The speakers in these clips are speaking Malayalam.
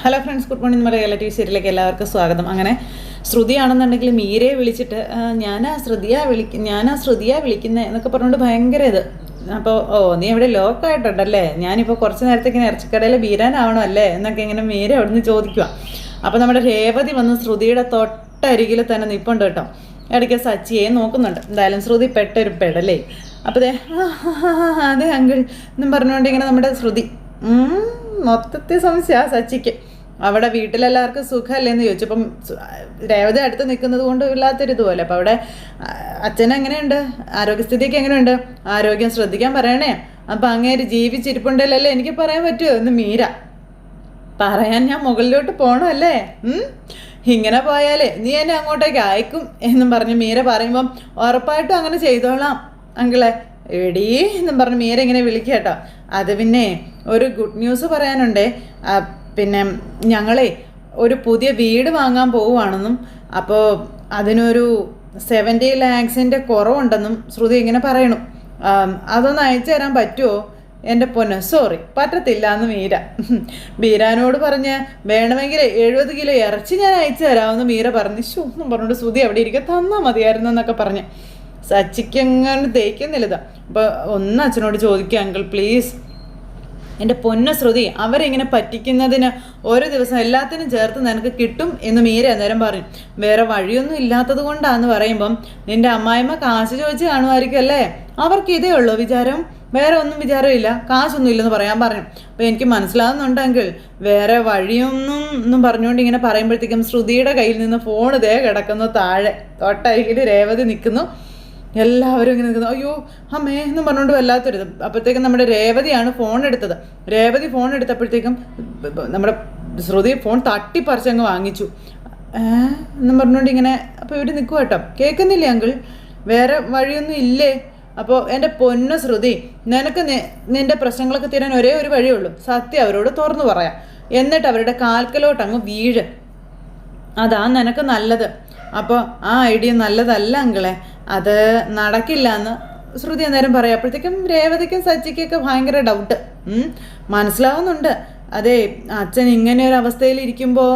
Hello friends, good morning. നമ്മുടെ റിയാലിറ്റി സീരിയലിലേക്ക് എല്ലാവർക്കും സ്വാഗതം. അങ്ങനെ ശ്രുതിയാണെന്നുണ്ടെങ്കിൽ മീരയെ വിളിച്ചിട്ട് ഞാനാ ശ്രുതിയാ വിളിക്കുന്നത് എന്നൊക്കെ പറഞ്ഞുകൊണ്ട് ഭയങ്കര ഇത്. അപ്പോൾ നീ ഇവിടെ ലോക്കായിട്ടുണ്ടല്ലേ, ഞാനിപ്പോൾ കുറച്ച് നേരത്തേക്ക് ഇങ്ങനെ ഇറച്ചിക്കടയിൽ ബീരാനാവണോ അല്ലേ എന്നൊക്കെ ഇങ്ങനെ മീര അവിടെ നിന്ന് ചോദിക്കുക. അപ്പോൾ നമ്മുടെ രേവതി വന്ന് ശ്രുതിയുടെ തൊട്ടരികിൽ തന്നെ നിൽപ്പുണ്ട് കേട്ടോ. ഇടയ്ക്ക് സച്ചിയെ നോക്കുന്നുണ്ട്. എന്തായാലും ശ്രുതി പെട്ടൊരു പെടലേ. അപ്പോൾ അതെ അങ്കിൾ എന്നും പറഞ്ഞുകൊണ്ട് ഇങ്ങനെ നമ്മുടെ ശ്രുതി മൊത്തത്തിൽ സംശയ സച്ചിക്ക്. അവിടെ വീട്ടിലെല്ലാവർക്കും സുഖമല്ലേന്ന് ചോദിച്ചു. അപ്പം രേവതി അടുത്ത് നിൽക്കുന്നത് കൊണ്ട് ഇല്ലാത്തൊരിതുപോലെ. അപ്പം അവിടെ അച്ഛനെങ്ങനെയുണ്ട്, ആരോഗ്യസ്ഥിതിയൊക്കെ എങ്ങനെയുണ്ട്, ആരോഗ്യം ശ്രദ്ധിക്കാൻ പറയണേ. അപ്പം അങ്ങേര് ജീവിച്ചിരിപ്പുണ്ടല്ലേ എനിക്ക് പറയാൻ പറ്റുമോ എന്ന് മീര പറയാൻ. ഞാൻ മുകളിലോട്ട് പോകണമല്ലേ, ഇങ്ങനെ പോയാലേ നീ എന്നെ അങ്ങോട്ടേക്ക് അയക്കും എന്നും പറഞ്ഞ് മീര പറയുമ്പം ഉറപ്പായിട്ടും അങ്ങനെ ചെയ്തോളാം അങ്കിളെ എടീ എന്നും പറഞ്ഞ് മീര ഇങ്ങനെ വിളിക്കുക കേട്ടോ. അത് പിന്നെ ഒരു ഗുഡ് ന്യൂസ് പറയാനുണ്ടേ. പിന്നെ ഞങ്ങളെ ഒരു പുതിയ വീട് വാങ്ങാൻ പോവുകയാണെന്നും അപ്പോൾ അതിനൊരു 70 lakhs കുറവുണ്ടെന്നും ശ്രുതി ഇങ്ങനെ പറയണു. അതൊന്ന് അയച്ചു തരാൻ പറ്റുമോ എൻ്റെ പൊന്ന്? സോറി പറ്റത്തില്ല എന്ന് മീര ബീരാനോട് പറഞ്ഞ് വേണമെങ്കിൽ 70 കിലോ ഇറച്ചി ഞാൻ അയച്ചു തരാമെന്ന് മീര പറഞ്ഞു. എന്നും പറഞ്ഞുകൊണ്ട് ശ്രുതി അവിടെ ഇരിക്കുക, തന്നാൽ മതിയായിരുന്നു എന്നൊക്കെ പറഞ്ഞ് സച്ചിക്ക് എങ്ങനെ തേക്കുന്നില്ലതാ. അപ്പോൾ ഒന്ന് അച്ഛനോട് ചോദിക്കുക അങ്കിൾ പ്ലീസ്. എൻ്റെ പൊന്ന ശ്രുതി, അവരിങ്ങനെ പറ്റിക്കുന്നതിന് ഒരു ദിവസം എല്ലാത്തിനും ചേർത്ത് നിനക്ക് കിട്ടും എന്ന് മീര അന്നേരം പറഞ്ഞു. വേറെ വഴിയൊന്നും ഇല്ലാത്തത് കൊണ്ടാന്ന് പറയുമ്പം നിൻ്റെ അമ്മായിമ്മ കാശ് ചോദിച്ച് കാണുമായിരിക്കും അല്ലേ, അവർക്ക് ഇതേ ഉള്ളൂ വിചാരം, വേറെ ഒന്നും വിചാരമില്ല, കാശൊന്നും ഇല്ലെന്ന് പറയാൻ പറഞ്ഞു. അപ്പോൾ എനിക്ക് മനസ്സിലാവുന്നുണ്ടെങ്കിൽ വേറെ വഴിയൊന്നും പറഞ്ഞുകൊണ്ട് ഇങ്ങനെ പറയുമ്പോഴത്തേക്കും ശ്രുതിയുടെ കയ്യിൽ നിന്ന് ഫോൺ ഇതേ കിടക്കുന്നു താഴെ. തൊട്ടരികിൽ രേവതി നിൽക്കുന്നു. എല്ലാവരും ഇങ്ങനെ നിൽക്കുന്നു. അയ്യോ അമ്മേ എന്നും പറഞ്ഞുകൊണ്ട് വല്ലാത്തൊരിത്. അപ്പോഴത്തേക്കും നമ്മുടെ രേവതിയാണ് ഫോൺ എടുത്തത്. രേവതി ഫോൺ എടുത്തപ്പോഴത്തേക്കും നമ്മുടെ ശ്രുതി ഫോൺ തട്ടിപ്പറിച്ചങ്ങ് വാങ്ങിച്ചു. എന്നും പറഞ്ഞുകൊണ്ട് ഇങ്ങനെ. അപ്പോൾ ഇവർ നിൽക്കുക കേട്ടോ. കേൾക്കുന്നില്ലേ അങ്കിൾ, വേറെ വഴിയൊന്നും ഇല്ലേ? അപ്പോൾ എൻ്റെ പൊന്ന ശ്രുതി, നിനക്ക് നിൻ്റെ പ്രശ്നങ്ങളൊക്കെ തീരാൻ ഒരേ ഒരു വഴിയുള്ളൂ, സത്യം അവരോട് തുറന്നു പറയാം, എന്നിട്ട് അവരുടെ കാൽക്കലോട്ട് അങ്ങ് വീഴ്, അതാ നിനക്ക് നല്ലത്. അപ്പോൾ ആ ഐഡിയ നല്ലതല്ല അങ്കിളെ, അത് നടക്കില്ല എന്ന് ശ്രുതി അന്നേരം പറയാം. അപ്പോഴത്തേക്കും രേവതിക്കും സച്ചിക്കൊക്കെ ഭയങ്കര ഡൗട്ട് മനസ്സിലാവുന്നുണ്ട്. അതെ, അച്ഛൻ ഇങ്ങനെ ഒരു അവസ്ഥയിലിരിക്കുമ്പോൾ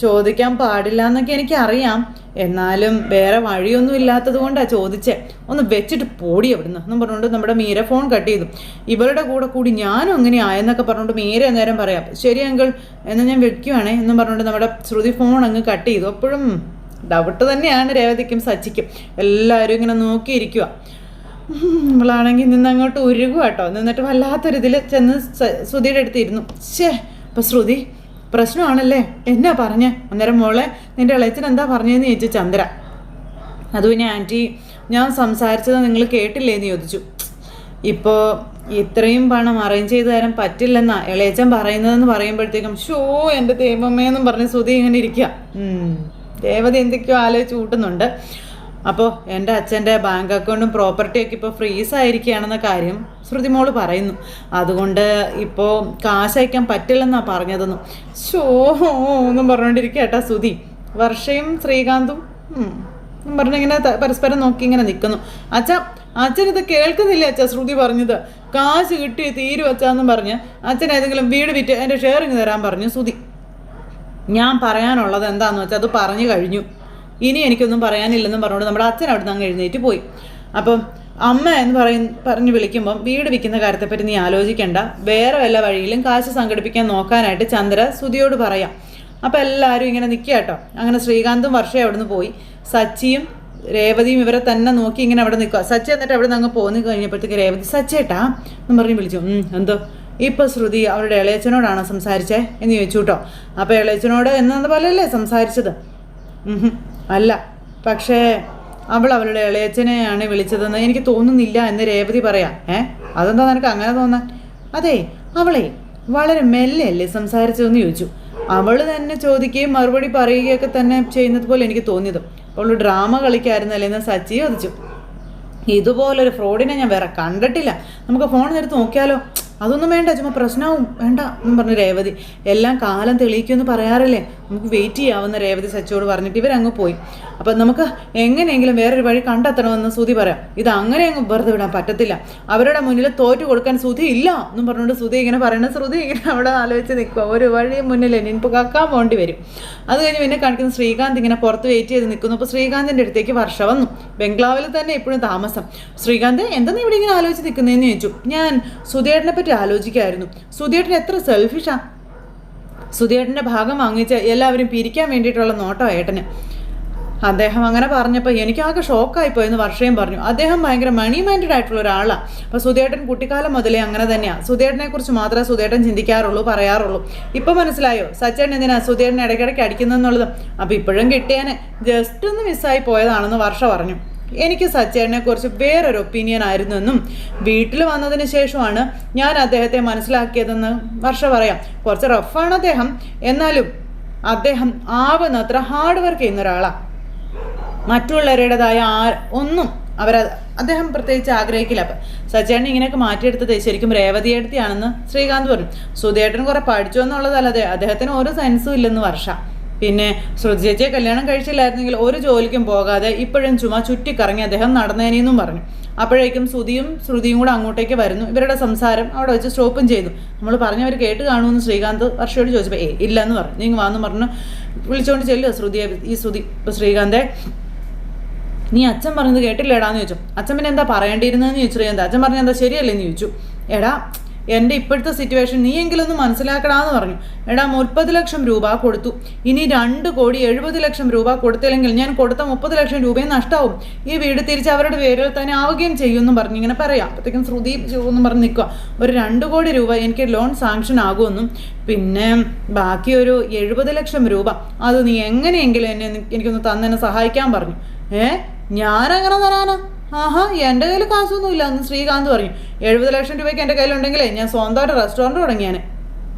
ചോദിക്കാൻ പാടില്ല എന്നൊക്കെ എനിക്കറിയാം, എന്നാലും വേറെ വഴിയൊന്നും ഇല്ലാത്തത് കൊണ്ടാണ് ചോദിച്ചേ, ഒന്ന് വെച്ചിട്ട് പോടി അവിടുന്ന് എന്നും പറഞ്ഞുകൊണ്ട് നമ്മുടെ മീര ഫോൺ കട്ട് ചെയ്തു. ഇവരുടെ കൂടി ഞാനും അങ്ങനെ ആയെന്നൊക്കെ പറഞ്ഞുകൊണ്ട് മീര അന്നേരം പറയാം. ശരി അങ്കിൾ എന്നാൽ ഞാൻ വെക്കുകയാണേ എന്നും പറഞ്ഞുകൊണ്ട് നമ്മുടെ ശ്രുതി ഫോൺ അങ്ങ് കട്ട് ചെയ്തു. അപ്പോഴും ഡൗട്ട് തന്നെയാണ് രേവതിക്കും സച്ചിക്കും. എല്ലാവരും ഇങ്ങനെ നോക്കിയിരിക്കുക. നമ്മളാണെങ്കിൽ നിന്നങ്ങോട്ട് ഉരുകുക കേട്ടോ. നിന്നിട്ട് വല്ലാത്തൊരിതിൽ ചെന്ന് ശ്രുതിയുടെ അടുത്തിരുന്നു. അപ്പോൾ ശ്രുതി പ്രശ്നമാണല്ലേ, എന്നാ പറഞ്ഞേ? അന്നേരം മോളെ നിൻ്റെ ഇളയച്ചൻ എന്താ പറഞ്ഞതെന്ന് ചോദിച്ചു ചന്ദ്ര. അത് പിന്നെ ആൻറ്റി ഞാൻ സംസാരിച്ചത് നിങ്ങൾ കേട്ടില്ലേന്ന് ചോദിച്ചു. ഇപ്പോൾ ഇത്രയും പണം അറേഞ്ച് ചെയ്ത് തരാൻ പറ്റില്ലെന്നാ ഇളയച്ചൻ പറയുന്നതെന്ന് പറയുമ്പോഴത്തേക്കും എൻ്റെ ദൈവമേന്നും പറഞ്ഞ് ശ്രുതി ഇങ്ങനെ ഇരിക്കുക. രേവതി എന്തൊക്കെയോ ആലോചിച്ച് കൂട്ടുന്നുണ്ട്. അപ്പോൾ എൻ്റെ അച്ഛൻ്റെ ബാങ്ക് അക്കൗണ്ടും പ്രോപ്പർട്ടിയൊക്കെ ഇപ്പോൾ ഫ്രീസായിരിക്കുകയാണെന്ന കാര്യം ശ്രുതി മോള് പറയുന്നു. അതുകൊണ്ട് ഇപ്പോൾ കാശ് അയക്കാൻ പറ്റില്ലെന്നാണ് പറഞ്ഞതെന്നും ഒന്നും പറഞ്ഞുകൊണ്ടിരിക്കുക കേട്ടാ ശ്രുതി. വർഷയും ശ്രീകാന്തും പറഞ്ഞിങ്ങനെ പരസ്പരം നോക്കി ഇങ്ങനെ നിൽക്കുന്നു. അച്ഛനിത് കേൾക്കുന്നില്ല അച്ഛാ, ശ്രുതി പറഞ്ഞത് കാശ് കിട്ടി തീരും അച്ഛാന്നും പറഞ്ഞ് അച്ഛൻ ഏതെങ്കിലും വീട് വിറ്റ് എൻ്റെ ഷെയറിങ് തരാൻ പറഞ്ഞു ശ്രുതി. ഞാൻ പറയാനുള്ളത് എന്താണെന്ന് വെച്ചാൽ അത് പറഞ്ഞു കഴിഞ്ഞു, ഇനി എനിക്കൊന്നും പറയാനില്ലെന്നും പറഞ്ഞുകൊണ്ട് നമ്മുടെ അച്ഛൻ അവിടെ നിന്ന് അങ്ങ് എഴുന്നേറ്റ് പോയി. അപ്പം അമ്മ എന്ന് പറഞ്ഞ് വിളിക്കുമ്പം വീട് വിൽക്കുന്ന കാര്യത്തെപ്പറ്റി നീ ആലോചിക്കേണ്ട, വേറെ വല്ല വഴിയിലും കാശ് സംഘടിപ്പിക്കാൻ നോക്കാനായിട്ട് ചന്ദ്ര ശ്രുതിയോട് പറയാം. അപ്പോൾ എല്ലാവരും ഇങ്ങനെ നിൽക്കുക കേട്ടോ. അങ്ങനെ ശ്രീകാന്തും വർഷയും അവിടെ നിന്ന് പോയി. സച്ചിയും രേവതിയും ഇവരെ തന്നെ നോക്കി ഇങ്ങനെ അവിടെ നിൽക്കുക. സച്ചി എന്നിട്ട് അവിടെ നിന്ന് അങ്ങ് പോന്നു കഴിഞ്ഞപ്പോഴത്തേക്ക് രേവതി സച്ചേട്ടാ എന്ന് പറഞ്ഞ് വിളിച്ചു. എന്തോ ഇപ്പോൾ ശ്രുതി അവരുടെ ഇളയച്ചനോടാണോ സംസാരിച്ചേ എന്ന് ചോദിച്ചു കേട്ടോ. അപ്പോൾ ഇളയച്ചനോട് എന്നത് പോലെയല്ലേ സംസാരിച്ചത്? അല്ല, പക്ഷേ അവളുടെ ഇളയച്ചനെയാണ് വിളിച്ചതെന്ന് എനിക്ക് തോന്നുന്നില്ല എന്ന് രേവതി പറയാം. അതെന്താ നിനക്ക് അങ്ങനെ തോന്നാൻ? അതെ, അവളെ വളരെ മെല്ലെയല്ലേ സംസാരിച്ചതെന്ന് ചോദിച്ചു. അവൾ തന്നെ ചോദിക്കുകയും മറുപടി പറയുകയൊക്കെ തന്നെ ചെയ്യുന്നത് പോലെ എനിക്ക് തോന്നിയത്. അവൾ ഡ്രാമ കളിക്കായിരുന്നല്ലേ എന്ന് സച്ചി ചോദിച്ചു. ഇതുപോലൊരു ഫ്രോഡിനെ ഞാൻ വേറെ കണ്ടിട്ടില്ല, നമുക്ക് ഫോൺ എടുത്ത് നോക്കിയാലോ? അതൊന്നും വേണ്ട, ചുമ്മാ പ്രശ്നവും വേണ്ട എന്നും പറഞ്ഞു രേവതി. എല്ലാം കാലം തെളിയിക്കുമെന്ന് പറയാറില്ലേ, നമുക്ക് വെയിറ്റ് ചെയ്യാവുന്ന രേവതി സച്ചിയോട് പറഞ്ഞിട്ട് ഇവരങ്ങ് പോയി. അപ്പം നമുക്ക് എങ്ങനെയെങ്കിലും വേറൊരു വഴി കണ്ടെത്തണമെന്ന് സുധി പറയാം. ഇത് അങ്ങനെ അങ്ങ് വെറുതെ വിടാൻ പറ്റത്തില്ല, അവരുടെ മുന്നിൽ തോറ്റു കൊടുക്കാൻ സുധി ഇല്ല എന്നും പറഞ്ഞുകൊണ്ട് സുധി ഇങ്ങനെ പറയുന്നത്. ശ്രുതി ഇങ്ങനെ അവിടെ ആലോചിച്ച് നിൽക്കുക, ഒരു വഴി മുന്നിൽ ഇനിയിപ്പോൾ കക്കാൻ പോകേണ്ടി വരും. അത് കഴിഞ്ഞ് പിന്നെ കാണിക്കുന്ന ശ്രീകാന്ത് ഇങ്ങനെ പുറത്ത് വെയിറ്റ് ചെയ്ത് നിൽക്കുന്നു. അപ്പോൾ ശ്രീകാന്തിൻ്റെ അടുത്തേക്ക് വർഷ വന്നു. ബംഗ്ലാവിൽ തന്നെ ഇപ്പോഴും താമസം. ശ്രീകാന്ത് എന്താ ഇവിടെ ഇങ്ങനെ ആലോചിച്ച് നിൽക്കുന്നതെന്ന് ചോദിച്ചു. ഞാൻ സുധിയേട്ടനെ പറ്റി ആലോചിക്കായിരുന്നു. സുധിയേട്ടൻ എത്ര സെൽഫിഷാ. സുധിയേട്ടൻ്റെ ഭാഗം വാങ്ങിച്ച് എല്ലാവരും പിരിക്കാൻ വേണ്ടിയിട്ടുള്ള നോട്ടം ഏട്ടന്. അദ്ദേഹം അങ്ങനെ പറഞ്ഞപ്പോൾ എനിക്കാകെ ഷോക്കായിപ്പോയെന്ന് വർഷയും പറഞ്ഞു. അദ്ദേഹം ഭയങ്കര മണി മൈൻഡഡ് ആയിട്ടുള്ള ഒരാളാണ്. അപ്പോൾ സുധിയേട്ടൻ കുട്ടിക്കാലം മുതലേ അങ്ങനെ തന്നെയാണ്. സുധിയേട്ടനെ കുറിച്ച് മാത്രമേ സുധിയേട്ടൻ ചിന്തിക്കാറുള്ളൂ, പറയാറുള്ളൂ. ഇപ്പോൾ മനസ്സിലായോ സച്ചേട്ടൻ എന്തിനാ സുധിയേട്ടൻ ഇടയ്ക്കിടയ്ക്ക് അടിക്കുന്നതെന്നുള്ളത്? അപ്പോൾ ഇപ്പോഴും കിട്ടിയാന് ജസ്റ്റ് ഒന്ന് മിസ്സായി പോയതാണെന്ന് വർഷ പറഞ്ഞു. എനിക്ക് സച്ചേട്ടനെ കുറിച്ച് വേറൊരു ഒപ്പീനിയൻ ആയിരുന്നു എന്നും വീട്ടിൽ വന്നതിന് ശേഷമാണ് ഞാൻ അദ്ദേഹത്തെ മനസ്സിലാക്കിയതെന്ന് വർഷ പറയാം. കുറച്ച് റഫാണ് അദ്ദേഹം, എന്നാലും അദ്ദേഹം ആവുന്നത്ര ഹാർഡ് വർക്ക് ചെയ്യുന്ന ഒരാളാണ്. മറ്റുള്ളവരുടേതായ ഒന്നും അദ്ദേഹം പ്രത്യേകിച്ച് ആഗ്രഹിക്കില്ല. അപ്പം സച്ചേട്ടൻ ഇങ്ങനെയൊക്കെ മാറ്റിയെടുത്തത് ശരിക്കും രേവതിയെടുത്തിയാണെന്ന് ശ്രീകാന്ത് പറഞ്ഞു. സുധിയേട്ടൻ കുറെ പഠിച്ചു എന്നുള്ളതല്ലാതെ അദ്ദേഹത്തിന് ഒരു സെൻസും ഇല്ലെന്ന് വർഷ. പിന്നെ ശ്രുതി ചേച്ചിയെ കല്യാണം കഴിച്ചില്ലായിരുന്നെങ്കിൽ ഒരു ജോലിക്കും പോകാതെ ഇപ്പോഴും ചുറ്റിക്കറങ്ങി അദ്ദേഹം നടന്നേനെന്നും പറഞ്ഞു. അപ്പോഴേക്കും ശ്രുതിയും കൂടെ അങ്ങോട്ടേക്ക് വരുന്നു. ഇവരുടെ സംസാരം അവിടെ വെച്ച് സ്റ്റോപ്പും ചെയ്തു. നമ്മൾ പറഞ്ഞവർ കേട്ട് കാണുമെന്ന് ശ്രീകാന്ത് വർഷയോട് ചോദിച്ചപ്പോൾ ഇല്ലെന്ന് പറഞ്ഞു. നിങ്ങൾ വാന്ന് പറഞ്ഞു വിളിച്ചുകൊണ്ട് ചെല്ലുക ശ്രുതിയെ. ശ്രുതി ഇപ്പോൾ ശ്രീകാന്തെ നീ അച്ഛൻ പറഞ്ഞത് കേട്ടില്ലേടാന്ന് ചോദിച്ചു. അച്ഛൻ പിന്നെ എന്താ പറയേണ്ടിയിരുന്നതെന്ന് ചോദിച്ചു ശ്രീകാന്ത്. അച്ഛൻ പറഞ്ഞ എന്താ ശരിയല്ലേന്ന് ചോദിച്ചു. എടാ എൻ്റെ ഇപ്പോഴത്തെ സിറ്റുവേഷൻ നീ എങ്കിലും ഒന്ന് മനസ്സിലാക്കണമെന്ന് പറഞ്ഞു. എടാ 30 ലക്ഷം രൂപ കൊടുത്തു, ഇനി 2,70,00,000 രൂപ കൊടുത്തില്ലെങ്കിൽ ഞാൻ കൊടുത്ത 30 ലക്ഷം രൂപയും നഷ്ടമാവും. ഈ വീട് തിരിച്ച് അവരുടെ പേരിൽ തന്നെ ആവുകയും ചെയ്യുമെന്നും പറഞ്ഞു ഇങ്ങനെ പറയാം. അപ്പോഴത്തേക്കും ശ്രുതി എന്നും പറഞ്ഞ് നിൽക്കുക. ഒരു 2 കോടി രൂപ എനിക്ക് ലോൺ സാങ്ഷൻ ആകുമെന്നും പിന്നെ ബാക്കി ഒരു 70 ലക്ഷം രൂപ അത് നീ എങ്ങനെയെങ്കിലും എനിക്കൊന്ന് തന്നെ സഹായിക്കാൻ പറഞ്ഞു. ഞാനങ്ങനെ തരാനാ? ആഹാ എൻ്റെ കയ്യിൽ കാശൊന്നുമില്ല എന്ന് ശ്രീകാന്ത് പറഞ്ഞു. 70 ലക്ഷം രൂപയ്ക്ക് എൻ്റെ കയ്യിലുണ്ടെങ്കിലേ ഞാൻ സ്വന്തമായിട്ട് റെസ്റ്റോറൻറ്റ് തുടങ്ങിയാൽ.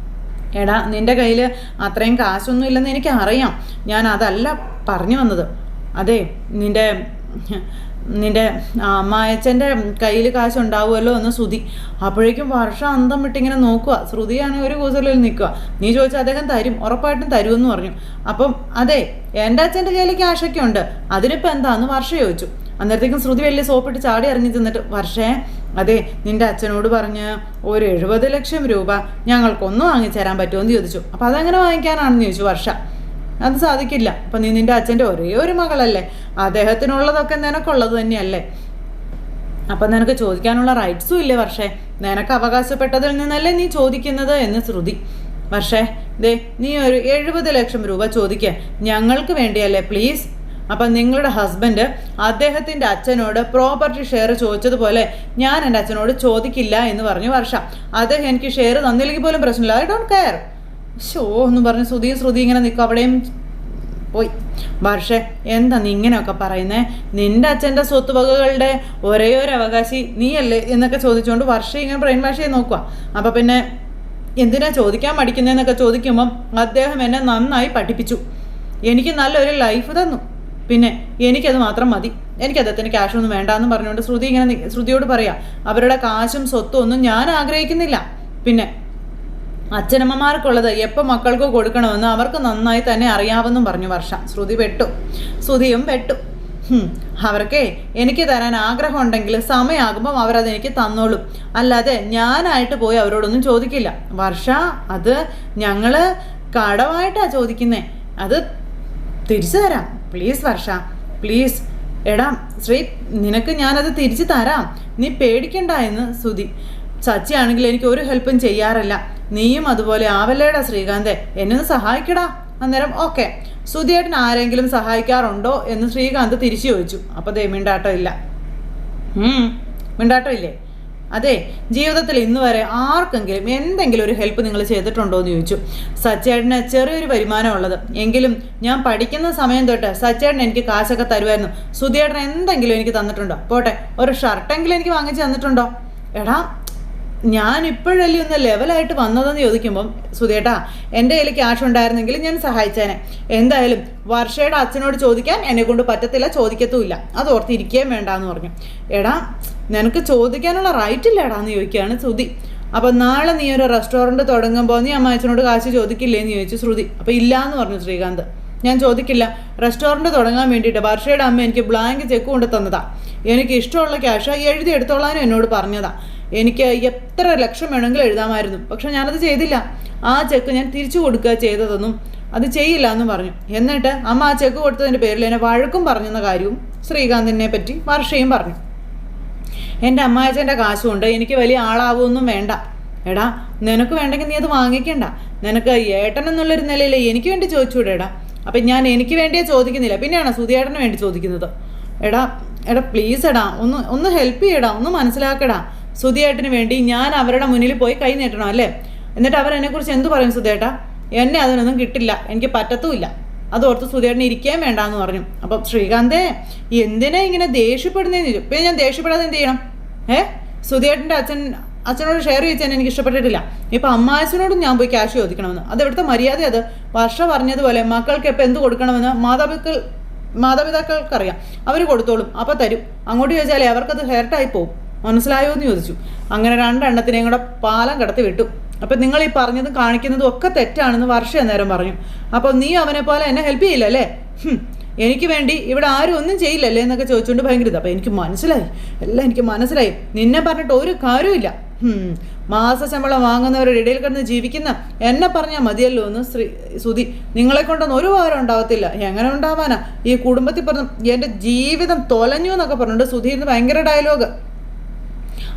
എടാ നിൻ്റെ കയ്യിൽ അത്രയും കാശൊന്നും ഇല്ലെന്ന് എനിക്ക് അറിയാം, ഞാൻ അതല്ല പറഞ്ഞു വന്നത്. അതെ നിൻ്റെ അമ്മായച്ചൻ്റെ കയ്യിൽ കാശുണ്ടാവുമല്ലോ എന്ന് ശ്രുതി. അപ്പോഴേക്കും വർഷ അന്തം വിട്ടിങ്ങനെ നോക്കുക. ശ്രുതിയാണെങ്കിൽ ഒരു കൂസലിൽ നിൽക്കുക. നീ ചോദിച്ചാൽ അദ്ദേഹം തരും, ഉറപ്പായിട്ടും തരുമെന്ന് പറഞ്ഞു. അപ്പം അതെ എൻ്റെ അച്ഛൻ്റെ കയ്യിൽ ക്യാഷൊക്കെ ഉണ്ട്, അതിനിപ്പോൾ എന്താന്ന് വർഷ ചോദിച്ചു. അന്നേരത്തേക്കും ശ്രുതി വലിയ സോപ്പിട്ട് ചാടി ഇറങ്ങി ചെന്നിട്ട് വർഷേ അതെ നിൻ്റെ അച്ഛനോട് പറഞ്ഞ് ഒരു 70 ലക്ഷം രൂപ ഞങ്ങൾക്കൊന്ന് വാങ്ങിച്ചു തരാൻ പറ്റുമോ എന്ന് ചോദിച്ചു. അപ്പോൾ അതെങ്ങനെ വാങ്ങിക്കാനാണെന്ന് ചോദിച്ചു വർഷ. അത് സാധിക്കില്ല, അപ്പം നീ നിൻ്റെ അച്ഛൻ്റെ ഒരേ ഒരു മകളല്ലേ, അദ്ദേഹത്തിനുള്ളതൊക്കെ നിനക്കുള്ളത് തന്നെയല്ലേ, അപ്പം നിനക്ക് ചോദിക്കാനുള്ള റൈറ്റ്സും ഇല്ലേ വർഷേ, നിനക്ക് അവകാശപ്പെട്ടതിൽ നിന്നല്ലേ നീ ചോദിക്കുന്നത് എന്ന് ശ്രുതി. വർഷേ നീ ഒരു 70 ലക്ഷം രൂപ ചോദിക്കുക, ഞങ്ങൾക്ക് വേണ്ടിയല്ലേ പ്ലീസ്. അപ്പം നിങ്ങളുടെ ഹസ്ബൻഡ് അദ്ദേഹത്തിൻ്റെ അച്ഛനോട് പ്രോപ്പർട്ടി ഷെയർ ചോദിച്ചതുപോലെ ഞാൻ എൻ്റെ അച്ഛനോട് ചോദിക്കില്ല എന്ന് പറഞ്ഞു വർഷ. അദ്ദേഹം എനിക്ക് ഷെയർ തന്നില്ലെങ്കിൽ പോലും പ്രശ്നമില്ല, ഐ ഡോണ്ട് കെയർ. എന്ന് പറഞ്ഞ് ശ്രുതി ഇങ്ങനെ നിൽക്കും. അവിടെയും പോയി. വർഷേ എന്താ നീ ഇങ്ങനെയൊക്കെ പറയുന്നേ, നിൻ്റെ അച്ഛൻ്റെ സ്വത്തുവകകളുടെ ഒരേ ഒരു അവകാശി നീയല്ലേ എന്നൊക്കെ ചോദിച്ചുകൊണ്ട് വർഷ ഇങ്ങനെ ബ്രെയിൻ വാഷ് ചെയ്ത് നോക്കുക. അപ്പം പിന്നെ എന്തിനാ ചോദിക്കാൻ മടിക്കുന്നതെന്നൊക്കെ ചോദിക്കുമ്പം അദ്ദേഹം എന്നെ നന്നായി പഠിപ്പിച്ചു, എനിക്ക് നല്ലൊരു ലൈഫ് തന്നു, പിന്നെ എനിക്കത് മാത്രം മതി, എനിക്ക് അദ്ദേഹത്തിന് ക്യാഷൊന്നും വേണ്ടാന്ന് പറഞ്ഞുകൊണ്ട് ശ്രുതിയോട് പറയാം. അവരുടെ കാശും സ്വത്തും ഒന്നും ഞാൻ ആഗ്രഹിക്കുന്നില്ല, പിന്നെ അച്ഛനമ്മമാർക്കുള്ളത് എപ്പോൾ മക്കൾക്ക് കൊടുക്കണമെന്ന് അവർക്ക് നന്നായി തന്നെ അറിയാമെന്നും പറഞ്ഞു വർഷ. ശ്രുതിയും പെട്ടു. അവർക്കേ എനിക്ക് തരാൻ ആഗ്രഹം ഉണ്ടെങ്കിൽ സമയമാകുമ്പം അവരതെനിക്ക് തന്നോളും, അല്ലാതെ ഞാനായിട്ട് പോയി അവരോടൊന്നും ചോദിക്കില്ല വർഷ. അത് ഞങ്ങൾ കടമായിട്ടാണ് ചോദിക്കുന്നേ, അത് തിരിച്ചു തരാം പ്ലീസ് വർഷ, പ്ലീസ്. എടാ ശ്രീ നിനക്ക് ഞാനത് തിരിച്ചു തരാം, നീ പേടിക്കണ്ട എന്ന് ശ്രുതി. സച്ചിയാണെങ്കിൽ എനിക്ക് ഒരു ഹെൽപ്പും ചെയ്യാറില്ല, നീയും അതുപോലെ ആവല്ലേടാ ശ്രീകാന്തെ, എന്നെ ഒന്ന് സഹായിക്കടാ. അന്നേരം ഓക്കെ, ശ്രുതിയേട്ടൻ ആരെങ്കിലും സഹായിക്കാറുണ്ടോ എന്ന് ശ്രീകാന്ത് തിരിച്ചു ചോദിച്ചു. അപ്പോൾ മിണ്ടാട്ടം ഇല്ലേ? അതെ ജീവിതത്തിൽ ഇന്ന് വരെ ആർക്കെങ്കിലും എന്തെങ്കിലും ഒരു ഹെൽപ്പ് നിങ്ങൾ ചെയ്തിട്ടുണ്ടോ എന്ന് ചോദിച്ചു. സച്ചേട്ടന് ചെറിയൊരു വരുമാനമുള്ളത്, എങ്കിലും ഞാൻ പഠിക്കുന്ന സമയം തൊട്ട് സച്ചേട്ടൻ എനിക്ക് കാശൊക്കെ തരുമായിരുന്നു. ശ്രുതിയേട്ടൻ എന്തെങ്കിലും എനിക്ക് തന്നിട്ടുണ്ടോ? പോട്ടെ ഒരു ഷർട്ടെങ്കിലും എനിക്ക് വാങ്ങിച്ച് തന്നിട്ടുണ്ടോ? എടാ ഞാൻ ഇപ്പോഴല്ലേ ഒന്ന് ലെവലായിട്ട് വന്നതെന്ന് ചോദിക്കുമ്പം ശ്രുതിയേട്ടാ എൻ്റെ കയ്യിൽ ക്യാഷ് ഉണ്ടായിരുന്നെങ്കിൽ ഞാൻ സഹായിച്ചേനെ. എന്തായാലും വർഷയുടെ അച്ഛനോട് ചോദിക്കാൻ എന്നെക്കൊണ്ട് പറ്റത്തില്ല, ചോദിക്കത്തുമില്ല, അത് ഓർത്തിരിക്കുകയും വേണ്ടാന്ന് പറഞ്ഞു. എടാ നിനക്ക് ചോദിക്കാനുള്ള റൈറ്റ് ഇല്ലേടാന്ന് ചോദിക്കുകയാണ് ശ്രുതി. അപ്പം നാളെ നീ ഒരു റെസ്റ്റോറൻറ്റ് തുടങ്ങുമ്പോൾ നീ അമ്മാച്ചനോട് കാശ് ചോദിക്കില്ലേന്ന് ചോദിച്ചു ശ്രുതി. അപ്പോൾ ഇല്ലയെന്ന് പറഞ്ഞു ശ്രീകാന്ത്. ഞാൻ ചോദിക്കില്ല. റെസ്റ്റോറൻറ്റ് തുടങ്ങാൻ വേണ്ടിയിട്ട് വർഷയുടെ അമ്മ എനിക്ക് ബ്ലാങ്ക് ചെക്ക് കൊണ്ട് തന്നതാണ്. എനിക്ക് ഇഷ്ടമുള്ള ക്യാഷ് എഴുതി എടുത്തോളാനും എന്നോട് പറഞ്ഞതാണ്. എനിക്ക് എത്ര ലക്ഷം വേണമെങ്കിലും എഴുതാമായിരുന്നു. പക്ഷെ ഞാനത് ചെയ്തില്ല. ആ ചെക്ക് ഞാൻ തിരിച്ചു കൊടുക്കുക ചെയ്തതെന്നും അത് ചെയ്യില്ല എന്നും പറഞ്ഞു. എന്നിട്ട് അമ്മ ആ ചെക്ക് കൊടുത്തതിൻ്റെ പേരിൽ എന്നെ വഴക്കും പറഞ്ഞെന്ന കാര്യവും ശ്രീകാന്തിനെ പറ്റി വർഷയും പറഞ്ഞു. എൻ്റെ അമ്മായച്ചൻ്റെ കാശുകൊണ്ട് എനിക്ക് വലിയ ആളാവുമൊന്നും വേണ്ട. എടാ, നിനക്ക് വേണ്ടെങ്കിൽ നീ അത് വാങ്ങിക്കണ്ട. നിനക്ക് ഏട്ടൻ എന്നുള്ളൊരു നിലയിൽ എനിക്ക് വേണ്ടി ചോദിച്ചുകൂടെ എടാ? അപ്പം ഞാൻ എനിക്ക് വേണ്ടിയേ ചോദിക്കുന്നില്ല, പിന്നെയാണോ സുധിയേട്ടന് വേണ്ടി ചോദിക്കുന്നത്? എടാ പ്ലീസ് എടാ, ഒന്ന് ഹെൽപ്പ് ചെയ്യടാ, ഒന്ന് മനസ്സിലാക്കടാ. സുധിയേട്ടന് വേണ്ടി ഞാൻ അവരുടെ മുന്നിൽ പോയി കൈ നീട്ടണം അല്ലേ? എന്നിട്ട് അവരെന്നെക്കുറിച്ച് എന്ത് പറയും സുധേട്ടാ? എന്നെ അതിനൊന്നും കിട്ടില്ല, എനിക്ക് പറ്റത്തുമില്ല. അതോർത്ത് സുധേട്ടന് ഇരിക്കാൻ വേണ്ടാന്ന് പറഞ്ഞു. അപ്പം ശ്രീകാന്തേ, എന്തിനാ ഇങ്ങനെ ദേഷ്യപ്പെടുന്നതെന്ന് ചോദിച്ചു. പിന്നെ ഞാൻ ദേഷ്യപ്പെടാതെ എന്ത് ചെയ്യണം? സുധേട്ടൻ്റെ അച്ഛനോട് ഷെയർ ചെയ്യിച്ചാൽ എനിക്ക് ഇഷ്ടപ്പെട്ടിട്ടില്ല. ഇപ്പം അമ്മായച്ചനോടും ഞാൻ പോയി ക്യാഷ് ചോദിക്കണമെന്ന്. അത് എവിടുത്തെ മര്യാദ? അത് വർഷ പറഞ്ഞതുപോലെ മക്കൾക്ക് എപ്പോൾ എന്ത് കൊടുക്കണമെന്ന് മാതാപിതാക്കൾക്കറിയാം. അവർ കൊടുത്തോളും, അപ്പോൾ തരും. അങ്ങോട്ട് ചോദിച്ചാലേ അവർക്കത് ഹേർട്ടായി പോവും. മനസ്സിലായോ എന്ന് ചോദിച്ചു. അങ്ങനെ രണ്ടെണ്ണത്തിനെയും കൂടെ പാലം കടത്തി വിട്ടു. അപ്പം നിങ്ങൾ ഈ പറഞ്ഞതും കാണിക്കുന്നതും ഒക്കെ തെറ്റാണെന്ന് വർഷ അന്നേരം പറഞ്ഞു. അപ്പോൾ നീ അവനെ പോലെ എന്നെ ഹെൽപ്പ് ചെയ്യില്ല അല്ലേ? എനിക്ക് വേണ്ടി ഇവിടെ ആരും ഒന്നും ചെയ്യില്ലല്ലേ എന്നൊക്കെ ചോദിച്ചുകൊണ്ട് ഭയങ്കര ഇത്. അപ്പം എനിക്ക് മനസ്സിലായി, എല്ലാം എനിക്ക് മനസ്സിലായി. നിന്നെ പറഞ്ഞിട്ട് ഒരു കാര്യമില്ല. മാസശമ്പളം വാങ്ങുന്നവരുടെ ഇടയിൽ കിടന്ന് ജീവിക്കുന്ന എന്നെ പറഞ്ഞാൽ മതിയല്ലോ എന്ന് സുധി. നിങ്ങളെ കൊണ്ടൊന്നും ഒരു വാരം ഉണ്ടാവത്തില്ല. എങ്ങനെ ഉണ്ടാവാനാ? ഈ കുടുംബത്തിൽ പറഞ്ഞ എൻ്റെ ജീവിതം തൊലഞ്ഞു എന്നൊക്കെ പറഞ്ഞിട്ട് സുധി ഇന്ന് ഭയങ്കര ഡയലോഗ്.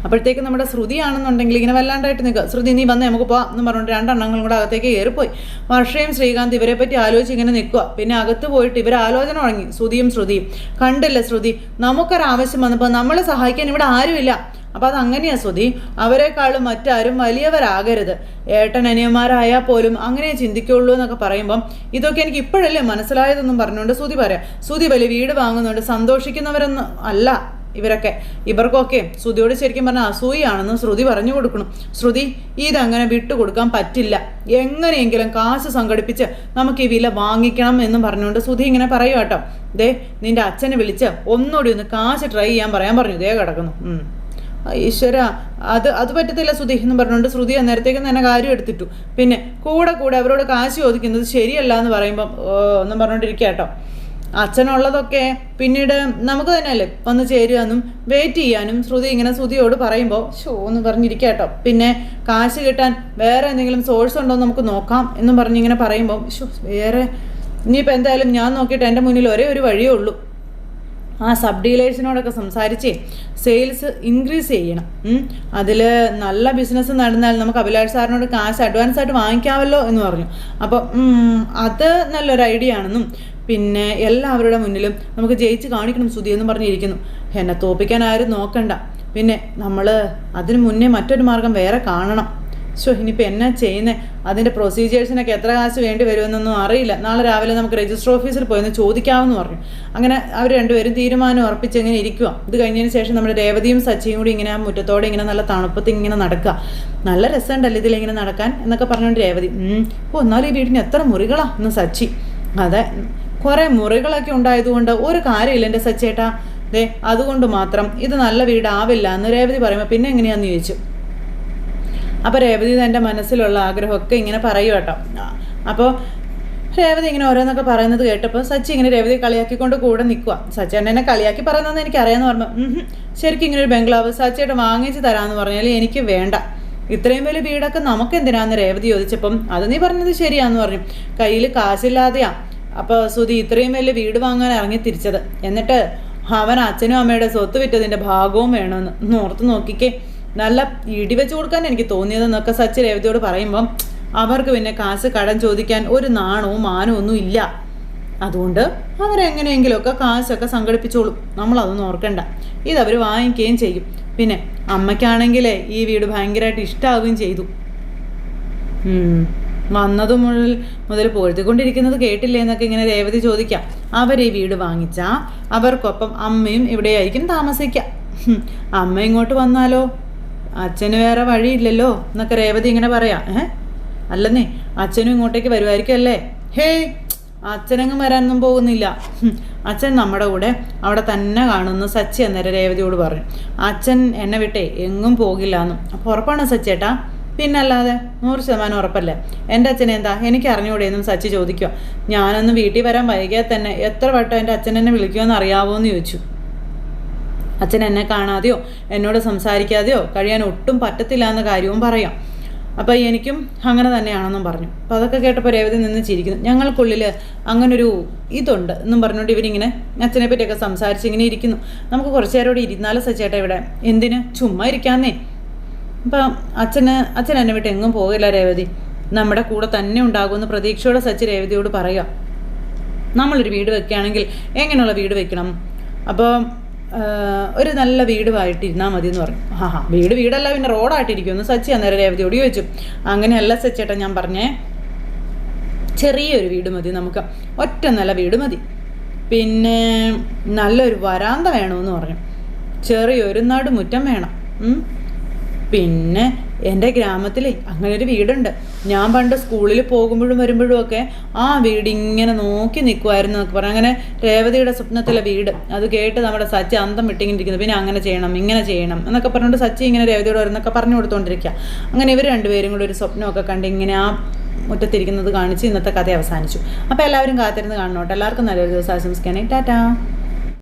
അപ്പോഴത്തേക്ക് നമ്മുടെ ശ്രുതിയാണെന്നുണ്ടെങ്കിൽ ഇങ്ങനെ വല്ലാണ്ടായിട്ട് നിൽക്കുക. ശ്രുതി നീ വന്നേ നമുക്ക് പോവാം എന്ന് പറഞ്ഞിട്ട് രണ്ടെണ്ണങ്ങളും കൂടെ അകത്തേക്ക് കയറിപ്പോയി. വർഷയും ശ്രീകാന്ത് ഇവരെ പറ്റി ആലോചിച്ച് ഇങ്ങനെ നിൽക്കുക. പിന്നെ അകത്ത് പോയിട്ട് ഇവർ ആലോചന തുടങ്ങി. ശ്രുതിയും കണ്ടില്ല ശ്രുതി, നമുക്കൊരാവശ്യം വന്നപ്പോൾ നമ്മളെ സഹായിക്കാൻ ഇവിടെ ആരുമില്ല. അപ്പം അതങ്ങനെയാ ശ്രുതി. അവരെക്കാളും മറ്റാരും വലിയവരാകരുത്. ഏട്ടനനിയന്മാരായാൽ പോലും അങ്ങനെ ചിന്തിക്കുള്ളൂ എന്നൊക്കെ പറയുമ്പം ഇതൊക്കെ എനിക്ക് ഇപ്പോഴല്ലേ മനസ്സിലായതെന്നും പറഞ്ഞുകൊണ്ട് ശ്രുതി പറയാം. ശ്രുതി വലിയ വീട് വാങ്ങുന്നുണ്ട് സന്തോഷിക്കുന്നവരൊന്നും അല്ല ഇവരൊക്കെ. ഇവർക്കൊക്കെ ശ്രുതിയോട് ശരിക്കും പറഞ്ഞാൽ അസൂയാണെന്ന് ശ്രുതി പറഞ്ഞു കൊടുക്കണം. ശ്രുതി, ഇതങ്ങനെ വിട്ടുകൊടുക്കാൻ പറ്റില്ല. എങ്ങനെയെങ്കിലും കാശ് സംഘടിപ്പിച്ച് നമുക്ക് ഈ വില വാങ്ങിക്കണം എന്നും പറഞ്ഞുകൊണ്ട് ശ്രുതി ഇങ്ങനെ പറയും കേട്ടോ. ദേ നിന്റെ അച്ഛനെ വിളിച്ച് ഒന്നുകൂടി ഒന്ന് കാശ് ട്രൈ ചെയ്യാൻ പറയാൻ പറഞ്ഞു. ദേ കിടക്കുന്നു. ഈശ്വര, അത് പറ്റത്തില്ല ശ്രുതി എന്ന് പറഞ്ഞുകൊണ്ട് ശ്രുതി അന്നേരത്തേക്ക് തന്നെ കാര്യം എടുത്തിട്ടു. പിന്നെ കൂടെ അവരോട് കാശ് ചോദിക്കുന്നത് ശരിയല്ല എന്ന് പറയുമ്പം ഒന്നും പറഞ്ഞുകൊണ്ടിരിക്കുക കേട്ടോ. അച്ഛനുള്ളതൊക്കെ പിന്നീട് നമുക്ക് തന്നെയല്ലേ വന്ന് ചേരുകയെന്നും വെയിറ്റ് ചെയ്യാനും ശ്രുതി ഇങ്ങനെ ശ്രുതിയോട് പറയുമ്പോൾ എന്ന് പറഞ്ഞിരിക്കുക കേട്ടോ. പിന്നെ കാശ് കിട്ടാൻ വേറെ എന്തെങ്കിലും സോഴ്സ് ഉണ്ടോ എന്ന് നമുക്ക് നോക്കാം എന്നും പറഞ്ഞിങ്ങനെ പറയുമ്പോൾ വേറെ ഇനിയിപ്പോൾ എന്തായാലും ഞാൻ നോക്കിയിട്ട് എൻ്റെ മുന്നിൽ ഒരേ ഒരു വഴിയേ ഉള്ളൂ. ആ സബ് ഡീലേഴ്സിനോടൊക്കെ സംസാരിച്ച് സെയിൽസ് ഇൻക്രീസ് ചെയ്യണം. അതിൽ നല്ല ബിസിനസ് നടന്നാൽ നമുക്ക് അഭിലാഷ് സാറിനോട് കാശ് അഡ്വാൻസ് ആയിട്ട് വാങ്ങിക്കാമല്ലോ എന്ന് പറഞ്ഞു. അപ്പം അത് നല്ലൊരു ഐഡിയ ആണെന്നും പിന്നെ എല്ലാവരുടെ മുന്നിലും നമുക്ക് ജയിച്ച് കാണിക്കണം ശ്രുതി എന്ന് പറഞ്ഞിരിക്കുന്നു. എന്നെ തോപ്പിക്കാൻ ആരും നോക്കണ്ട. പിന്നെ നമ്മൾ അതിന് മുന്നേ മറ്റൊരു മാർഗം വേറെ കാണണം. ഇനിയിപ്പോൾ എന്നാ ചെയ്യുന്നത്? അതിൻ്റെ പ്രൊസീജിയേഴ്സിനൊക്കെ എത്ര കാശ് വേണ്ടി വരുമെന്നൊന്നും അറിയില്ല. നാളെ രാവിലെ നമുക്ക് രജിസ്റ്റർ ഓഫീസിൽ പോയെന്ന് ചോദിക്കാമെന്ന് പറഞ്ഞു. അങ്ങനെ അവർ രണ്ടുപേരും തീരുമാനം ഉറപ്പിച്ച് ഇങ്ങനെ ഇരിക്കുക. ഇത് കഴിഞ്ഞതിന് ശേഷം നമ്മുടെ രേവതിയും സച്ചിയും കൂടി ഇങ്ങനെ മുറ്റത്തോടെ ഇങ്ങനെ നല്ല തണുപ്പത്തിൽ ഇങ്ങനെ നടക്കുക. നല്ല രസമുണ്ടല്ലോ ഇതിലിങ്ങനെ നടക്കാൻ എന്നൊക്കെ പറഞ്ഞുകൊണ്ട് രേവതി. എന്നാലും ഈ വീടിന് എത്ര മുറികളാ എന്ന് സച്ചി. അതെ, കുറേ മുറികളൊക്കെ ഉണ്ടായതുകൊണ്ട് ഒരു കാര്യമില്ല എൻ്റെ സച്ചേട്ടാ. ദേ അതുകൊണ്ട് മാത്രം ഇത് നല്ല വീടാവില്ല എന്ന് രേവതി പറയുമ്പോൾ പിന്നെ എങ്ങനെയാന്ന് ചോദിച്ചു. അപ്പോൾ രേവതി തൻ്റെ മനസ്സിലുള്ള ആഗ്രഹമൊക്കെ ഇങ്ങനെ പറയൂ കേട്ടോ. അപ്പോൾ രേവതി ഇങ്ങനെ ഓരോന്നൊക്കെ പറയുന്നത് കേട്ടപ്പോൾ സച്ചി ഇങ്ങനെ രേവതി കളിയാക്കിക്കൊണ്ട് കൂടെ നിൽക്കുക. സച്ചേട്ടൻ എന്നെ കളിയാക്കി പറയുന്നതെന്ന് എനിക്കറിയാമെന്ന് പറഞ്ഞു. ശരിക്കും ഇങ്ങനെ ഒരു ബംഗ്ലാവ് സച്ചേട്ടൻ വാങ്ങിച്ച് തരാമെന്ന് പറഞ്ഞാൽ എനിക്ക് വേണ്ട. ഇത്രയും വലിയ വീടൊക്കെ നമുക്ക് എന്തിനാന്ന് രേവതി ചോദിച്ചപ്പം അത് നീ പറഞ്ഞത് ശരിയാന്ന് പറഞ്ഞു. കയ്യിൽ കാശില്ലാതെയാ അപ്പോൾ സുധി ഇത്രയും വലിയ വീട് വാങ്ങാൻ ഇറങ്ങി തിരിച്ചത്. എന്നിട്ട് അവൻ അച്ഛനും അമ്മയുടെ സ്വത്ത് വിറ്റതിൻ്റെ ഭാഗവും വേണമെന്ന് ഓർത്ത് നോക്കിക്കേ. നല്ല ഇടി വെച്ച് കൊടുക്കാൻ എനിക്ക് തോന്നിയതെന്നൊക്കെ സച്ചി രേവതിയോട് പറയുമ്പം അവർക്ക് പിന്നെ കാശ് കടം ചോദിക്കാൻ ഒരു നാണവും മാനവും ഒന്നും ഇല്ല. അതുകൊണ്ട് അവരെങ്ങനെയെങ്കിലുമൊക്കെ കാശൊക്കെ സംഘടിപ്പിച്ചോളും. നമ്മളതൊന്നും ഓർക്കണ്ട. ഇതവർ വാങ്ങിക്കുകയും ചെയ്യും. പിന്നെ അമ്മയ്ക്കാണെങ്കിലേ ഈ വീട് ഭയങ്കരമായിട്ട് ഇഷ്ടമാവുകയും ചെയ്തു. വന്നതു മുതൽ പോഴ്ത്തിക്കൊണ്ടിരിക്കുന്നത് കേട്ടില്ലേ എന്നൊക്കെ ഇങ്ങനെ രേവതി ചോദിക്കാം. അവർ ഈ വീട് വാങ്ങിച്ചാൽ അവർക്കൊപ്പം അമ്മയും ഇവിടെയായിരിക്കും താമസിക്കുക. അമ്മ ഇങ്ങോട്ട് വന്നാലോ? അച്ഛന് വേറെ വഴിയില്ലല്ലോ എന്നൊക്കെ രേവതി ഇങ്ങനെ പറയാം. അല്ലെന്നേ അച്ഛനും ഇങ്ങോട്ടേക്ക് വരുമായിരിക്കും അല്ലേ? ഹേയ്, അച്ഛനെങ്ങും വരാനൊന്നും പോകുന്നില്ല. അച്ഛൻ നമ്മുടെ കൂടെ അവിടെ തന്നെ കാണുന്നു സച്ചി അന്നേരം രേവതിയോട് പറഞ്ഞു. അച്ഛൻ എന്നെ വിട്ടേ എങ്ങും പോകില്ല എന്നും. അപ്പോൾ ഉറപ്പാണ് സച്ചേട്ടാ? പിന്നല്ലാതെ 100% ഉറപ്പല്ലേ. എൻ്റെ അച്ഛനെ എന്താ എനിക്ക് അറിഞ്ഞുകൂടെയെന്നും സച്ചി ചോദിക്കുക. ഞാനൊന്ന് വീട്ടിൽ വരാൻ വൈകിയാൽ തന്നെ എത്ര വട്ടം എൻ്റെ അച്ഛൻ എന്നെ വിളിക്കുമെന്ന് അറിയാവോ എന്ന് ചോദിച്ചു. അച്ഛൻ എന്നെ കാണാതെയോ എന്നോട് സംസാരിക്കാതെയോ കഴിയാൻ ഒട്ടും പറ്റത്തില്ല എന്ന കാര്യവും പറയാം. അപ്പോൾ എനിക്കും അങ്ങനെ തന്നെയാണെന്നും പറഞ്ഞു. അപ്പോൾ അതൊക്കെ കേട്ടപ്പോൾ രേവതി നിന്ന് ചിരിക്കുന്നു. ഞങ്ങൾക്കുള്ളിൽ അങ്ങനൊരു ഇതുണ്ട് എന്നും പറഞ്ഞുകൊണ്ട് ഇവരിങ്ങനെ അച്ഛനെ പറ്റിയൊക്കെ സംസാരിച്ച് ഇങ്ങനെ ഇരിക്കുന്നു. നമുക്ക് കുറച്ച് നേരം ഇവിടെ ഇരുന്നാലും സച്ചേട്ടാ ഇവിടെ. എന്തിന്? ചുമ്മാ ഇരിക്കാന്നേ. അപ്പം അച്ഛൻ എന്നെ വിട്ട് എങ്ങും പോകില്ല രേവതി, നമ്മുടെ കൂടെ തന്നെ ഉണ്ടാകുമെന്ന് പ്രതീക്ഷയോടെ സച്ചി രേവതിയോട് പറയുക. നമ്മളൊരു വീട് വെക്കുകയാണെങ്കിൽ എങ്ങനെയുള്ള വീട് വെക്കണം? അപ്പോൾ ഒരു നല്ല വീടുമായിട്ടിരുന്നാൽ മതി എന്ന് പറഞ്ഞു. വീടല്ല പിന്നെ റോഡായിട്ടിരിക്കുമെന്ന് സച്ചി അന്നേരം രേവതിയോട് ചോദിച്ചു. അങ്ങനെയല്ല സച്ചേട്ടാ ഞാൻ പറഞ്ഞേ, ചെറിയൊരു വീട് മതി നമുക്ക്, ഒറ്റ നല്ല വീട് മതി. പിന്നെ നല്ലൊരു വരാന്ത വേണമെന്ന് പറഞ്ഞു. ചെറിയൊരു നടുമുറ്റം വേണം. പിന്നെ എൻ്റെ ഗ്രാമത്തിൽ അങ്ങനെ ഒരു വീടുണ്ട്. ഞാൻ പണ്ട് സ്കൂളിൽ പോകുമ്പോഴും വരുമ്പോഴും ഒക്കെ ആ വീട് ഇങ്ങനെ നോക്കി നിൽക്കുമായിരുന്നു എന്നൊക്കെ പറഞ്ഞു. അങ്ങനെ രേവതിയുടെ സ്വപ്നത്തിലെ വീട് അത് കേട്ട് നമ്മുടെ സച്ചി അന്തം വിട്ടിങ്ങിരിക്കുന്നു. പിന്നെ അങ്ങനെ ചെയ്യണം ഇങ്ങനെ ചെയ്യണം എന്നൊക്കെ പറഞ്ഞുകൊണ്ട് സച്ചി ഇങ്ങനെ രേവതിയോട് വരുന്നൊക്കെ പറഞ്ഞു കൊടുത്തുകൊണ്ടിരിക്കുക. അങ്ങനെ ഇവർ രണ്ടുപേരും കൂടി ഒരു സ്വപ്നമൊക്കെ കണ്ട് ഇങ്ങനെ ആ മുറ്റത്തിരിക്കുന്നത് കാണിച്ച് ഇന്നത്തെ കഥ അവസാനിച്ചു. അപ്പോൾ എല്ലാവരും കാത്തിരുന്ന് കാണണം കേട്ടോ. എല്ലാവർക്കും നല്ലൊരു ദിവസം ആശംസിക്കാനേ. ടാറ്റാ.